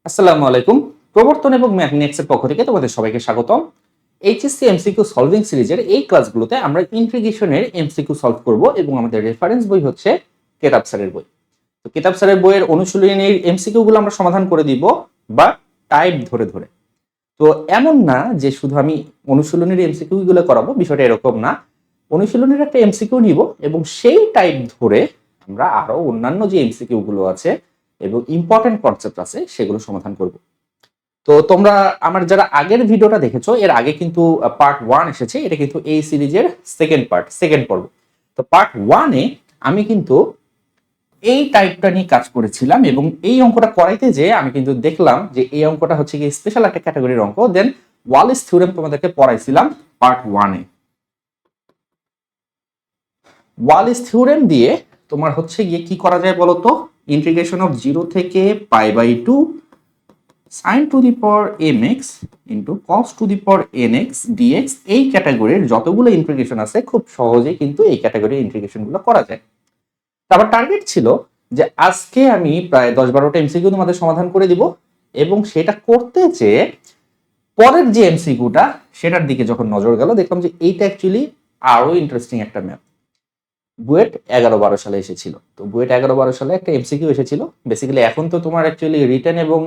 আসসালামু আলাইকুম। প্রবর্তন এবং ম্যাথমেটিক্সের পক্ষ থেকে তোমাদের সবাইকে স্বাগতম। এইচএসসি এমসিকিউ সলভিং সিরিজের এই ক্লাসগুলোতে আমরা ইন্টিগ্রেশনের এমসিকিউ সলভ করব এবং আমাদের রেফারেন্স বই হচ্ছে কেতাব স্যারের বই। তো কেতাব স্যারের বইয়ের অনুশীলনীর এমসিকিউ গুলো আমরা সমাধান করে দিব বা টাইপ ধরে ধরে। তো এমন না যে শুধু আমি অনুশীলনীর এমসিকিউ গুলো করাবো, বিষয়টা এরকম না। অনুশীলনীর একটা এমসিকিউ নিব এবং সেই টাইপ ধরে আমরা আরো অন্যান্য যে এমসিকিউ গুলো আছে এবং ইম্পর্টেন্ট কনসেপ্ট আছে সেগুলো সমাধান করব। তো তোমরা আমার যারা আগের ভিডিওটা দেখেছো, এর আগে কিন্তু পার্ট 1 এসেছে, এটা কিন্তু এই সিরিজের সেকেন্ড পর্ব। তো পার্ট 1-এ আমি কিন্তু এই টাইপটা নিয়ে কাজ করেছিলাম এবং এই অঙ্কটা করাইতে যে আমি কিন্তু দেখলাম যে এই অঙ্কটা হচ্ছে কি স্পেশাল একটা ক্যাটাগরির অঙ্ক। দেন ওয়ালিস থিওরেম তোমাদেরকে পড়াইছিলাম পার্ট 1-এ। ওয়ালিস থিওরেম দিয়ে তোমার হচ্ছে গিয়ে কি করা যায় বলতো, ইন্টিগ্রেশন অফ 0 থেকে π/2 sin to the power mx into cos to the power nx dx, এই ক্যাটাগরির যতগুলো ইন্টিগ্রেশন আছে খুব সহজেই কিন্তু এই ক্যাটাগরির ইন্টিগ্রেশন গুলো করা যায়। তারপর টার্গেট ছিল যে আজকে আমি প্রায় 10-12টা এমসিকিউ তোমাদের সমাধান করে দিব এবং সেটা করতে চেয়ে পরের যে এমসিকিউটা সেটার দিকে যখন নজর গেল দেখলাম যে এইটা অ্যাকচুয়ালি আরো ইন্টারেস্টিং একটা ম্যাথ। বুয়েট 11-12 সালে এসেছিল। তো বুয়েট 11-12 সালে একটা এমসিকিউ এসেছিল। বেসিক্যালি এখন তো তোমার অ্যাকচুয়ালি রিটেন এবং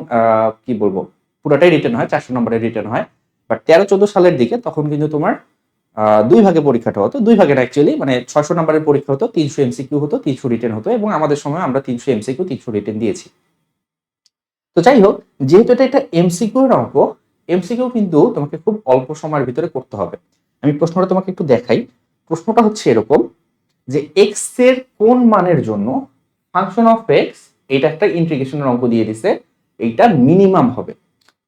কি বলবো, পুরোটাই রিটেন হয়, 400 নম্বরের রিটেন হয়। বাট 13-14 সালের দিকে তখন কিন্তু তোমার দুই ভাগে পরীক্ষাটা হতো, দুই ভাগের অ্যাকচুয়ালি মানে 600 নম্বরের পরীক্ষা হতো, 300 এমসিকিউ হতো, 300 রিটেন হতো এবং আমাদের সময় আমরা 300 এমসিকিউ 300 রিটেন দিয়েছি। তো যাই হোক, যেহেতু এটা একটা এমসিকিউ এর অঙ্ক, এমসিকিউ কিন্তু তোমাকে খুব অল্প সময়ের ভিতরে করতে হবে। আমি প্রশ্নটা তোমাকে একটু দেখাই। প্রশ্নটা হচ্ছে এরকম যে এক্স এর কোন মানের জন্য ফাংশন অফ এক্স, এটা একটা ইন্টিগ্রেশনের অঙ্ক দিয়ে দিছে, এইটা মিনিমাম হবে।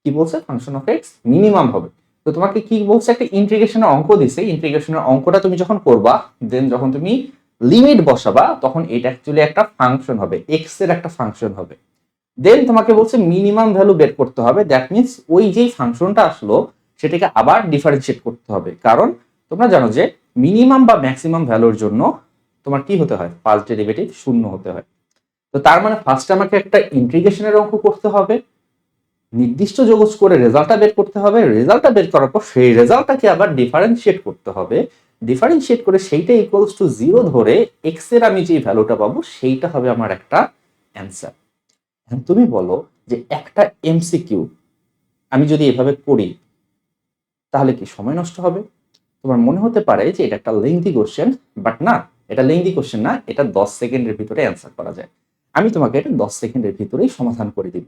কি বলছে? ফাংশন অফ এক্স মিনিমাম হবে। তো তোমাকে কি বলছে, একটা ইন্টিগ্রেশনের অঙ্ক দিছে, ইন্টিগ্রেশনের অঙ্কটা তুমি যখন করবা, দেন যখন তুমি লিমিট বসাবা তখন এটা অ্যাকচুয়ালি একটা ফাংশন হবে, এক্স এর একটা ফাংশন হবে। দেন তোমাকে বলছে মিনিমাম ভ্যালু বের করতে হবে। দ্যাট মিনস ওই যেই ফাংশনটা আসলো সেটাকে আবার ডিফারেন্সিয়েট করতে হবে, কারণ তোমরা জানো যে মিনিমাম বা ম্যাক্সিমাম ভ্যালুর জন্য তোমার কি হতে হয়, ফার্স্ট ডেরিভেটিভ 0 হতে হয়। তো তার মানে ফার্স্ট আমাকে একটা ইন্টিগ্রেশনের অঙ্ক করতে হবে, নির্দিষ্ট যোগজ করে রেজাল্টটা বের করতে হবে, রেজাল্টটা বের করার পর সেই রেজাল্টটাকে আবার ডিফারেন্সিয়েট করতে হবে, ডিফারেন্সিয়েট করে সেইটা ইকুয়ালস টু 0 ধরে এক্স এর আমি যে ভ্যালুটা পাবো সেইটা হবে আমার একটা অ্যান্সার। তুমি বলো যে একটা এমসিকিউ আমি যদি এভাবে করি তাহলে কি সময় নষ্ট হবে? তোমার মনে হতে পারে যে এটা একটা লেংথি কোশ্চেন, বাট না, এটা লেংথি কোশ্চেন না, এটা 10 সেকেন্ডের ভিতরে অ্যান্সার করা যায়। আমি তোমাকে এটা 10 সেকেন্ডের ভিতরেই সমাধান করে দিব।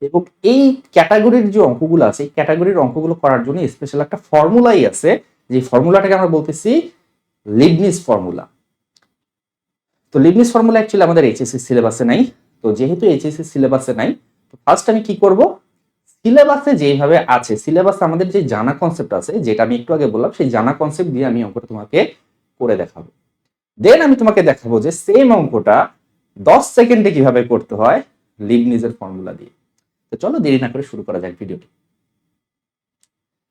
এবং এই ক্যাটাগরির যে অঙ্কগুলো আছে, এই ক্যাটাগরির অঙ্কগুলো করার জন্য স্পেশাল একটা ফর্মুলাই আছে, যে ফর্মুলাটাকে আমরা বলতেছি লিবনিজ ফর্মুলা। তো লিবনিজ ফর্মুলা অ্যাকচুয়ালি আমাদের এইচএসসি সিলেবাসে নাই। তো যেহেতু এইচএসসি সিলেবাসে নাই, তো ফার্স্ট আমি কি করব, সিলেবাসে যেভাবে আছে, সিলেবাসে আমাদের যে জানা কনসেপ্ট আছে, যেটা আমি একটু আগে বললাম, সেই জানা কনসেপ্ট দিয়ে আমি অঙ্কটা তোমাকে করে দেখাবো। দেন আমি তোমাকে দেখাবো যে সেম অঙ্কটা 10 সেকেন্ডে কিভাবে করতে হয় লিবনিজের ফর্মুলা দিয়ে। তো চলো দেরি না করে শুরু করা যাক ভিডিওটি।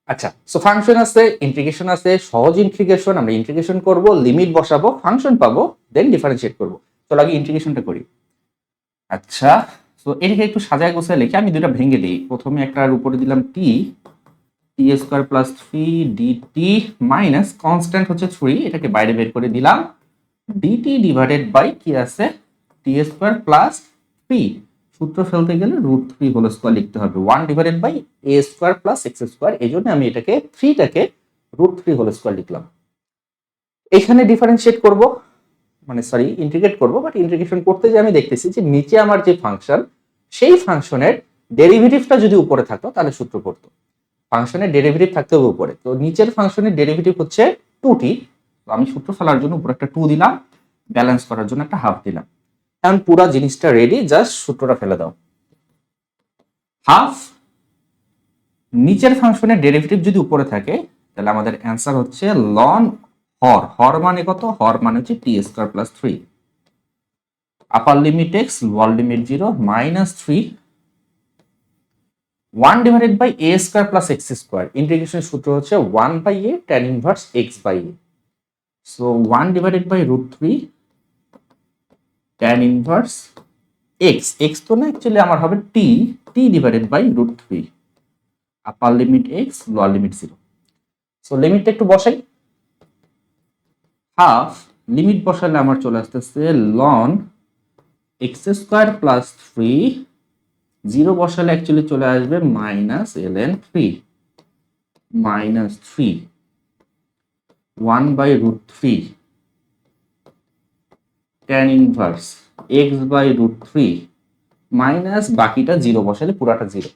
আচ্ছা, সো ফাংশন আছে, ইন্টিগ্রেশন আছে, সহজ ইন্টিগ্রেশন, আমরা ইন্টিগ্রেশন করব, লিমিট বসাবো, ফাংশন পাবো, দেন ডিফারেন্সিয়েট করব। চলো আগে ইন্টিগ্রেশনটা করি। আচ্ছা, তো এটাকে একটু সাজায় গোছায় লিখে আমি দুটো ভেঙে দিই। প্রথমে একটার উপরে দিলাম t square plus 3 d t minus constant হচ্ছে 3, এটাকে বাইরে বের করে দিলাম, ডিটি ডিভাইডেড বাই কি আছে টি স্কোয়ার প্লাস 3, সূত্র ফেলতে গেলে √3 হোল স্কোয়ার লিখতে হবে, 1 divided by a square plus x square, এই জন্য আমি এটাকে 3টাকে √3 হোল স্কোয়ার লিখলাম। এখানে ডিফারেন্সিয়েট করব, মানে সরি ইন্টিগ্রেট করব, বাট ইন্টিগ্রেশন করতে যে আমি দেখতেছি যে নিচে আমার যে ফাংশন, সেই ফাংশনের ডেরিভেটিভটা যদি উপরে থাকতো তাহলে সূত্র পড়তো। ফাংশনের ডেরিভেটিভ থাকতে হবে উপরে, তো নিচের ফাংশনের ডেরিভেটিভ হচ্ছে 2t, তো আমি সূত্র ফেলার জন্য উপরে একটা 2 দিলাম, ব্যালেন্স করার জন্য একটা হাফ দিলাম। এখন পুরো জিনিসটা রেডি, জাস্ট সূত্রটা ফেলে দাও। হাফ নিচের ফাংশনের ডেরিভেটিভ যদি উপরে থাকে তাহলে আমাদের অ্যান্সার হচ্ছে লন হর, হর মানে কত, হর মানে হচ্ছে t square plus 3, upper limit x, lower limit 0, minus 3, 1 divided by a square plus x square, ইন্টিগ্রেশনের সূত্র হচ্ছে 1 by a tan inverse x by a, so 1 divided by √3 tan inverse x, x তো না অ্যাকচুয়ালি আমার হবে t t divided by root 3 upper limit x lower limit 0। So লিমিটটা একটু বসাই। হাফ লিমিট বসালে আমার চলে আসতেছে ln x স্কয়ার প্লাস 3, 0 বসালে অ্যাকচুয়ালি চলে আসবে minus ln 3 minus 3 1 by root 3 tan inverse x by root 3 minus বাকিটা 0 বসালে পুরাটা 0।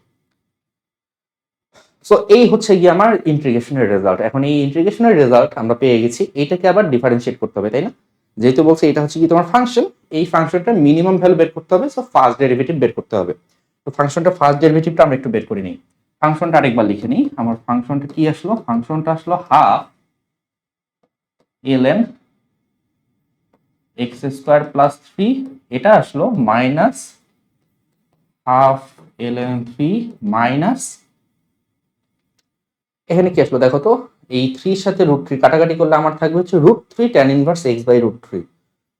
সো এই হচ্ছে গিয়ে আমার ইন্টিগ্রেশনের রেজাল্ট। এখন এই ইন্টিগ্রেশনের রেজাল্ট আমরা পেয়ে গেছি, এটাকে আবার ডিফারেন্সিয়েট করতে হবে, তাই না? যেহেতু বলছে এটা হচ্ছে কি তোমার ফাংশন, এই ফাংশনটার মিনিমাম ভ্যালু বের করতে হবে, সো ফার্স্ট ডেরিভেটিভ বের করতে হবে। তো ফাংশনটা ফার্স্ট ডেরিভেটিভটা আমরা একটু বের করে নিই। ফাংশনটা আরেকবার লিখে নিই। আমার ফাংশনটা কি আসলো? ফাংশনটা আসলো half ln x square plus 3, এটা আসলো মাইনাস হাফ ln 3 মাইনাস, এখানে কি আসলো দেখো তো, এই 3 এর সাথে রুট 3 কাটাকাটি করলে আমার থাকবে হচ্ছে root 3 tan inverse x by root 3,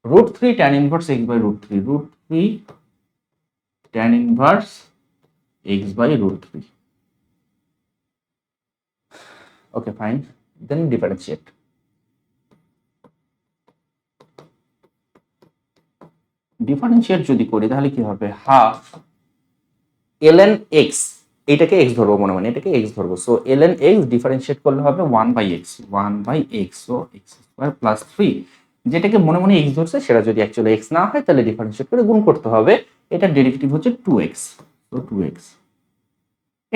root 3 tan inverse x by root 3, root 3 tan inverse x by root 3। Okay fine, then differentiate. Differentiate যদি করি তাহলে কি হবে? হাফ ln x, এটাকে x ধরবো, মনে মনে এটাকে x ধরবো। সো ln x ডিফারেন্সিয়েট করলে হবে 1 by x, 1 by x, so x square plus 3, যেটাকে মনে মনে x ধরছে সেটা যদি অ্যাকচুয়ালি x না হয় তাহলে ডিফারেন্সিয়েট করে গুণ করতে হবে। এটার ডেরিভেটিভ হচ্ছে 2x, সো 2x।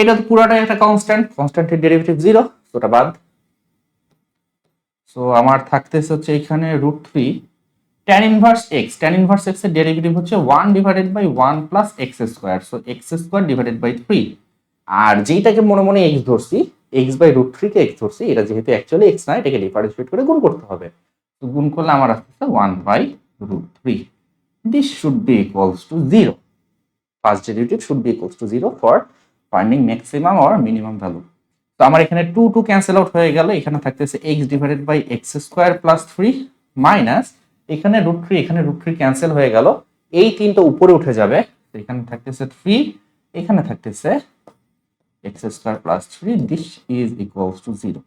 এটা তো পুরোটাই একটা কনস্ট্যান্ট, কনস্ট্যান্টের ডেরিভেটিভ 0, সো এটা বাদ। সো আমার থাকতেছে হচ্ছে এখানে root 3 tan inverse x, tan inverse x এর ডেরিভেটিভ হচ্ছে 1 divided by 1 plus x square, so x square divided by 3। আর যেটাকে মনে মনে x ধরছি, x বাই রুট 3 কে x ধরছি, এটা যেহেতু অ্যাকচুয়ালি x না, এটাকে ডিফারেন্সিয়েট করে গুণ করতে হবে। তো গুণ করলে আমার আসছে 1 by root 3। This should be equals to 0। First derivative should be equals to 0 for finding maximum or minimum value. তো আমার এখানে 2 ক্যান্সেল আউট হয়ে গেল, এখানে থাকতেছে x divided by x square plus 3 minus এখানে রুট 3, এখানে রুট 3 ক্যান্সেল হয়ে গেল, এই তিনটা উপরে উঠে যাবে, এখানে থাকতেছে 3, এখানে থাকতেছে x square plus 3, this is equals to 0।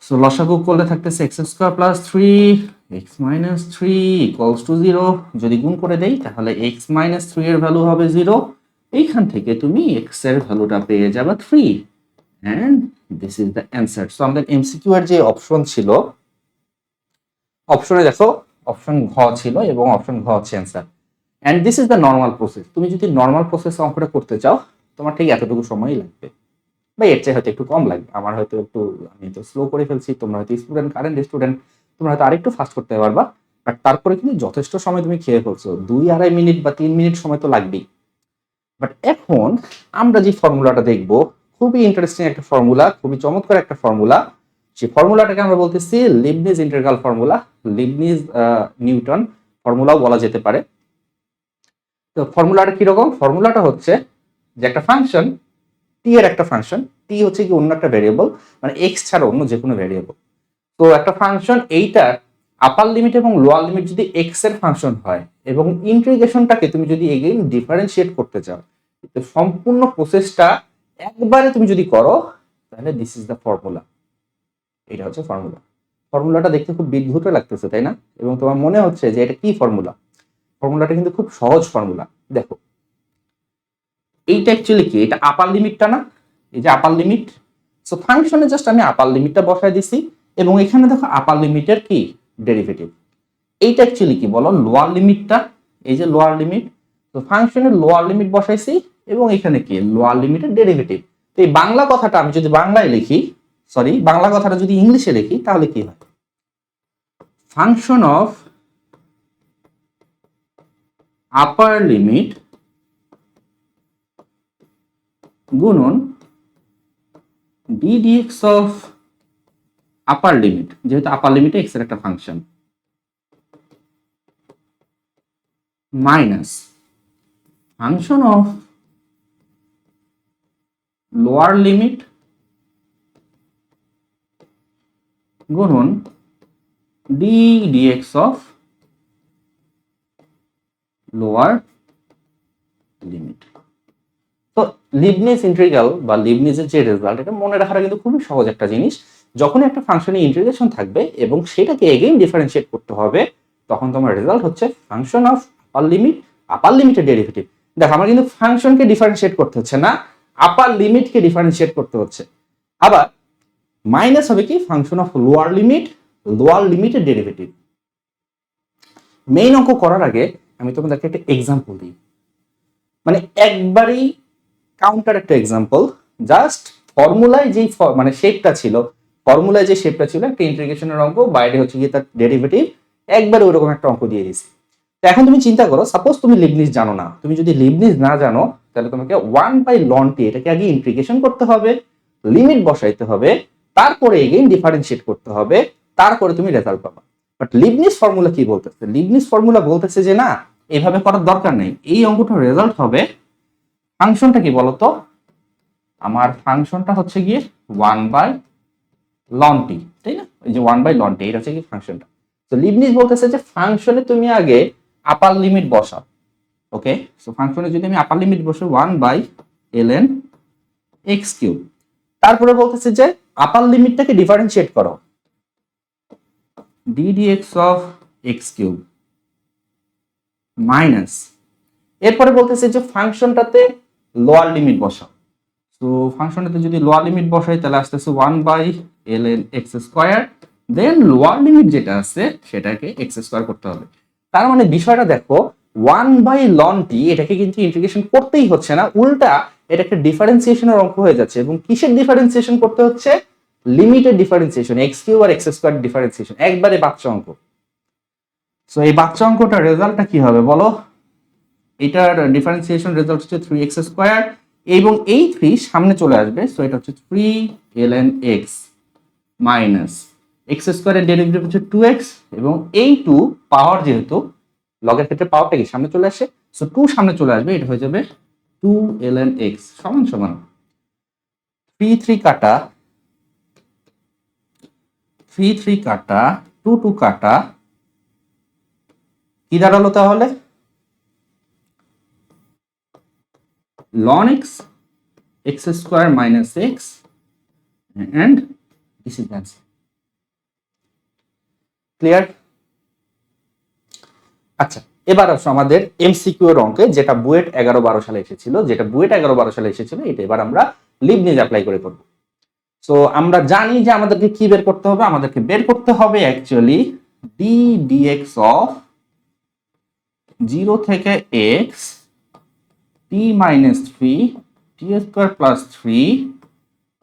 So লসাগু করলে থাকতেছে x square plus 3 x minus 3 equals to 0। যদি গুণ করে দেই তাহলে x মাইনাস 3 এর ভ্যালু হবে 0, এইখান থেকে তুমি x এর ভ্যালুটা পেয়ে যাবে 3, and this is the answer. So আমাদের এমসিকিউ এর যে অপশন ছিল, অপশনে দেখো অপশন ঘ ছিল এবং অপশন ঘ হচ্ছে answer, and this is the normal process. তুমি যদি নর্মাল প্রসেস অঙ্কটা করতে চাও তোমার ঠিক এতটুকু সময়ই লাগবে, বা এর চেয়ে হয়তো একটু কম লাগবে। আমার হয়তো একটু, আমি তো স্লো করে ফেলছি, তোমরা হয়তো স্টুডেন্ট, কারেন্ট স্টুডেন্ট, তোমরা হয়তো আরেকটু ফাস্ট করতে পারবা, বাট তারপরে কিন্তু যথেষ্ট সময় তুমি খেয়ে ফেলছো, 2-2.5 মিনিট বা 3 মিনিট সময় তো লাগবেই। বাট এখন আমরা যে ফর্মুলাটা দেখব, খুবই ইন্টারেস্টিং একটা ফর্মুলা, খুবই চমৎকার একটা ফর্মুলা। সেই ফর্মুলাটাকে আমরা বলতেছি Leibniz integral formula, Leibniz Newton ফর্মুলাও বলা যেতে পারে। তো ফর্মুলাটা কিরকম? ফর্মুলাটা হচ্ছে যে একটা ফাংশন, টি এর একটা ফাংশন, টি হচ্ছে কি অন্য একটা ভেরিয়েবল, মানে এক্স ছাড়া অন্য যে কোনো ভেরিয়েবল। তো একটা ফাংশন, এইটার আপার লিমিট এবং লোয়ার লিমিট যদি এক্স এর ফাংশন হয় এবং ইন্টিগ্রেশনটাকে তুমি যদি এগেইন ডিফারেন্সিয়েট করতে চাও, তো সম্পূর্ণ প্রসেসটা একবারে তুমি যদি করো তাহলে দিস ইজ দ্য ফর্মুলা। এটা হচ্ছে ফর্মুলা। ফর্মুলাটা দেখতে খুব বিদ্ভুত লাগতেছে, তাই না? এবং তোমার মনে হচ্ছে যে এটা কি ফর্মুলা? ফর্মুলাটা কিন্তু খুব সহজ ফর্মুলা। দেখো এইটা অ্যাকচুয়ালি কি, এটা আপার লিমিটটা না, এই যে আপার লিমিট। সো ফাংশনে জাস্ট আমি আপার লিমিটটা বসায় দিছি এবং এখানে দেখো আপার লিমিটের কি ডেরিভেটিভ। এইটা অ্যাকচুয়ালি কি বলো, লোয়ার লিমিটটা, এই যে লোয়ার লিমিট। তো ফাংশনের লোয়ার লিমিট বসাইছি এবং এখানে কি লোয়ার লিমিটের ডেরিভেটিভ। তো এই বাংলা কথাটা আমি যদি বাংলায় লিখি, সরি বাংলা কথাটা যদি ইংলিশে লিখি তাহলে কি হয়? ফাংশন অফ আপার লিমিট গুণন ddx অফ আপার লিমিট, যেহেতু আপার লিমিটে x এর একটা function, minus function of lower limit গুণন ddx অফ লোয়ার লিমিট। তো লিবনিজ ইন্টিগ্রাল বা লিবনিজের যে রেজাল্ট, এটা মনে রাখাটা কিন্তু খুবই সহজ একটা জিনিস। যখন একটা ফাংশনে ইন্টিগ্রেশন থাকবে এবং সেটাকে এগেইন ডিফারেন্সিয়েট করতে হবে, তখন তোমার রেজাল্ট হচ্ছে ফাংশন অফ আপার লিমিটের ডেরিভেটিভ। দেখো আমার কিন্তু ফাংশনকে ডিফারেন্সিয়েট করতে হচ্ছে না, আপার লিমিটকে ডিফারেন্সিয়েট করতে হচ্ছে। আবার মাইনাস হবে কি ফাংশন অফ লোয়ার লিমিটের ডেরিভেটিভ। মেইন অঙ্ক করার আগে আমি তোমাদেরকে একটা এক্সাম্পল দিই, মানে একবারই কাউন্টার একটা এক্সাম্পল। জাস্ট ফর্মুলায় যেই মানে শেপটা ছিল, ফর্মুলায় যে শেপটা ছিল একটা ইন্টিগ্রেশনের অঙ্ক, বাইরে হচ্ছে গিয়ে তার ডেরিভেটিভ, একবারে ওইরকম একটা অঙ্ক দিয়ে দিয়েছি। তো এখন তুমি চিন্তা করো, সাপোজ তুমি লিবনিজ জানো না, তুমি যদি লিবনিজ না জানো তাহলে তোমাকে 1/ln t এটাকে আগে ইন্টিগ্রেশন করতে হবে, লিমিট বসাইতে হবে, তারপরে এগেইন ডিফারেন্সিয়েট করতে হবে, তারপরে তুমি রেজাল্ট পাবা। বাট লিবনিজ ফর্মুলা কি বলতেছে? লিবনিজ ফর্মুলা বলতেছে যে না, এভাবে করার দরকার নেই, এই অঙ্কটার রেজাল্ট হবে, ফাংশনটা কি বলতো, আমার ফাংশনটা হচ্ছে গিয়ে 1/ln t, তাই না? এই যে 1/ln t এটা হচ্ছে কি ফাংশনটা। তো লিবনিজ বলতেছে যে ফাংশনে তুমি আগে আপার লিমিট বসাও। ওকে, সো ফাংশনে যদি আমি আপার লিমিট বসাই 1/ln x³, তারপরে বলতেছে যে আপার লিমিটটাকে ডিফারেন্সিয়েট করো, ddx অফ x³ মাইনাস, এরপরে বলতেছে যে ফাংশনটাতে লোয়ার লিমিট বসাও। তো ফাংশনটাতে যদি লোয়ার লিমিট বসাই তাহলে আসতেছে 1/ln x², দেন লোয়ার লিমিট যেটা আছে সেটাকে x² করতে হবে। তার মানে বিষয়টা দেখো, 1/ln t এটাকে কিন্তু ইন্টিগ্রেশন করতেই হচ্ছে না, উল্টা এটা একটা ডিফারেন্সিয়েশনের অঙ্ক হয়ে যাচ্ছে। এবং কিসের ডিফারেন্সিয়েশন করতে হচ্ছে? লিমিটের ডিফারেন্সিয়েশন, x³ আর x² ডিফারেন্সিয়েশন, একবারে বাচ্চা অঙ্ক। সো এই বাচ্চা অঙ্কটার রেজাল্টটা কি হবে বলো? এটার ডিফারেন্সিয়েশন রেজাল্ট হচ্ছে 3x², এবং এই 3 সামনে চলে আসবে, সো এটা হচ্ছে 3ln x মাইনাস x² এর ডেরিভেটিভ হচ্ছে 2x, এবং এই 2 পাওয়ার, যেহেতু লগের ক্ষেত্রে পাওয়ারটা কি সামনে চলে আসে, সো 2 সামনে চলে আসবে, এটা হয়ে যাবে 2ln x সমান সমান 3 কাটা 2 কাটা কি দাঁড়ালো তাহলে? ln x x² minus x, and this is the answer. Clear? আচ্ছা, এবার আসো আমাদের এমসিকিউ এর অঙ্কে, যেটা বুয়েট 11-12 সালে এসেছিল, এটা এবার আমরা লিবনিজ অ্যাপ্লাই করে করব। সো আমরা জানি যে আমাদেরকে কি বের করতে হবে, আমাদেরকে বের করতে হবে অ্যাকচুয়ালি ddx অফ 0 থেকে x t minus 3 t² plus 3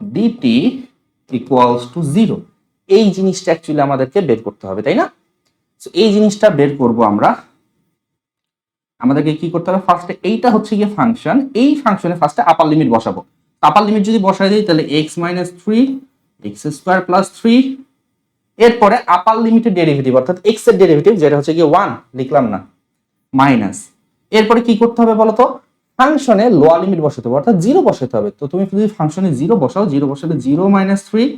dt equals to 0। এই জিনিসটা অ্যাকচুয়ালি আমাদেরকে বের করতে হবে, তাই না? সো এই জিনিসটা বের করব আমরা। আমাদেরকে কি করতে হবে? ফার্স্টে এইটা হচ্ছে গিয়ে ফাংশন, এই ফাংশনে ফার্স্টে আপার লিমিট বসাবো। আপার লিমিট যদি বসাই দিই তাহলে x minus 3 x² plus 3, এরপরে আপার লিমিটের ডেরিভেটিভ অর্থাৎ x এর ডেরিভেটিভ যেটা হচ্ছে গিয়ে 1 লিখলাম না, মাইনাস, এরপরে কি করতে হবে বলতো? ফাংশনে লোয়ার লিমিট বসাতে হবে অর্থাৎ 0 বসাতে হবে। তো তুমি যদি ফাংশনে 0 বসাও, 0 বসালে 0 minus 3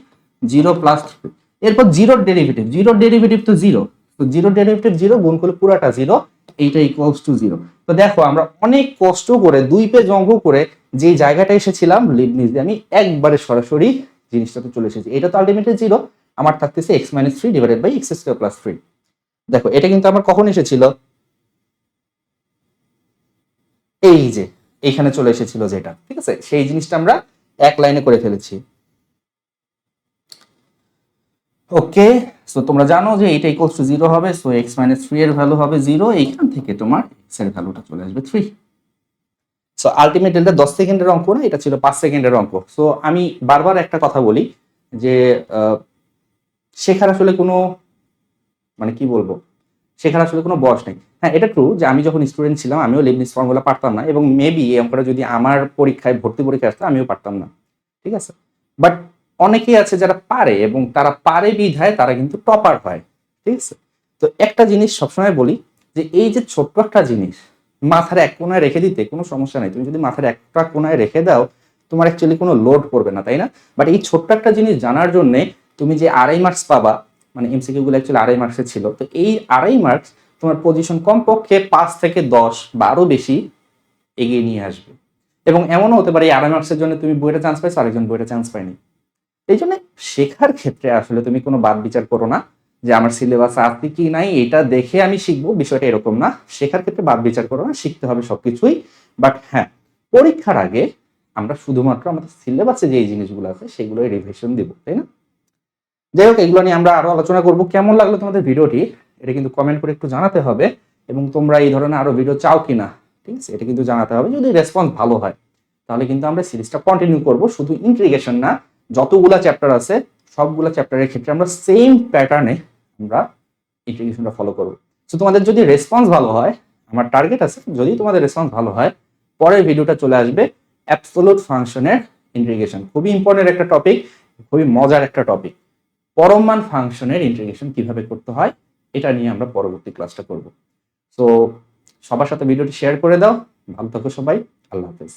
0 plus 3, এরপর 0 ডেরিভেটিভ তো 0, তো 0 ডেরিভেটিভ 0 গুণ করলে পুরাটা 0, এইটা ইকুয়ালস টু 0। তো দেখো আমরা অনেক কষ্ট করে 2 পেজ অঙ্ক করে যে জায়গাটা এসেছিলাম লিবনিজ দিয়ে, আমি একবারে সরাসরি জিনিসটাতে চলে এসেছি। এটা তো আলটিমেটলি 0, আমার থাকতেছে x minus 3 divided by x² plus 3। দেখো এটা কিন্তু আমার কখন এসেছিল? এই যে এইখানে চলে এসেছিল যেটা, ঠিক আছে? সেই জিনিসটা আমরা এক লাইনে করে ফেলেছি। ওকে, সো তোমরা জানো যে এটা ইকুয়ালস টু 0 হবে, সো x minus 3 এর ভ্যালু হবে 0, এইখান থেকে তোমার x এর ভ্যালুটা চলে আসবে 3। সো আলটিমেট ডেল্টা 10 সেকেন্ডের অঙ্ক না, এটা ছিল 5 সেকেন্ডের অঙ্ক। সো আমি বারবার একটা কথা বলি যে শেখার আসলে কোনো, মানে কি বলবো, শেখার আসলে কোনো বয়স নেই। হ্যাঁ, এটা ট্রু যে আমি যখন স্টুডেন্ট ছিলাম আমিও লিবনিজ ফর্মুলা পারতাম না, এবং মেবি এই অঙ্কটা যদি আমার পরীক্ষায় ভর্তি পরীক্ষা আসতো আমিও পারতাম না, ঠিক আছে? বাট অনেকেই আছে যারা পারে, এবং তারা পারে বিধায় তারা কিন্তু টপার হয়, ঠিক আছে? তো একটা জিনিস সবসময় বলি যে এই যে ছোট্ট একটা জিনিস মাথার এক কোনায় রেখে দিতে কোনো সমস্যা নাই, তুমি যদি মাথার একটা কোনায় রেখে দাও তোমার অ্যাকচুয়ালি কোনো লোড পড়বে না, তাই না? বাট এই ছোট্ট একটা জিনিস জানার জন্য তুমি যে 2.5 মার্কস পাবা, মানে এমসিকিউ গুলো অ্যাকচুয়ালি 2.5 মার্কসের ছিল, তো এই 2.5 মার্কস তোমার পজিশন কমপক্ষে 5 থেকে 10 বা আরো বেশি এগিয়ে নিয়ে আসবে। এবং এমনও হতে পারে এই আড়াই মার্কসের জন্য তুমি বইটা চান্স পাইছো, আরেকজন বইটা চান্স পায়নি। এই জন্য শেখার ক্ষেত্রে আসলে তুমি কোনো বাদ বিচার করো না যে আমার সিলেবাস আছে কি নাই এটা দেখে আমি শিখবো, বিষয়টা এরকম না। শেখার ক্ষেত্রে বাদ বিচার করো না, শিখতে হবে সবকিছুই। বাট হ্যাঁ, পরীক্ষার আগে আমরা শুধুমাত্র আমাদের সিলেবাসে যে জিনিসগুলো আছে সেগুলোই রিভিশন দিব, তাই না? যাই হোক, এগুলো নিয়ে আমরা আরো আলোচনা করব। কেমন লাগলো তোমাদের ভিডিওটি এটা কিন্তু কমেন্ট করে একটু জানাতে হবে, এবং তোমরা এই ধরনের আরো ভিডিও চাও কিনা, ঠিক আছে, এটা কিন্তু জানাতে হবে। যদি রেসপন্স ভালো হয় তাহলে কিন্তু আমরা সিরিজটা কন্টিনিউ করব, শুধু ইন্টিগ্রেশন না, যতগুলা চ্যাপ্টার আছে সবগুলা চ্যাপ্টারের ক্ষেত্রে আমরা সেম প্যাটার্নে আমরা ইন্টিগ্রেশনটা ফলো করব। সো তোমাদের যদি রেসপন্স ভালো হয়, আমার টার্গেট আছে, যদি তোমাদের রেসপন্স ভালো হয়, পরের ভিডিওটা চলে আসবে অ্যাবসোলুট ফাংশনের ইন্টিগ্রেশন। খুবই ইম্পর্টেন্ট একটা টপিক, খুবই মজার একটা টপিক। পরম মান ফাংশনের ইন্টিগ্রেশন কিভাবে করতে হয় এটা নিয়ে আমরা পরবর্তী ক্লাসটা করব। সো সবার সাথে ভিডিওটি শেয়ার করে দাও। ভালো থাকো সবাই, আল্লাহ হাফেজ।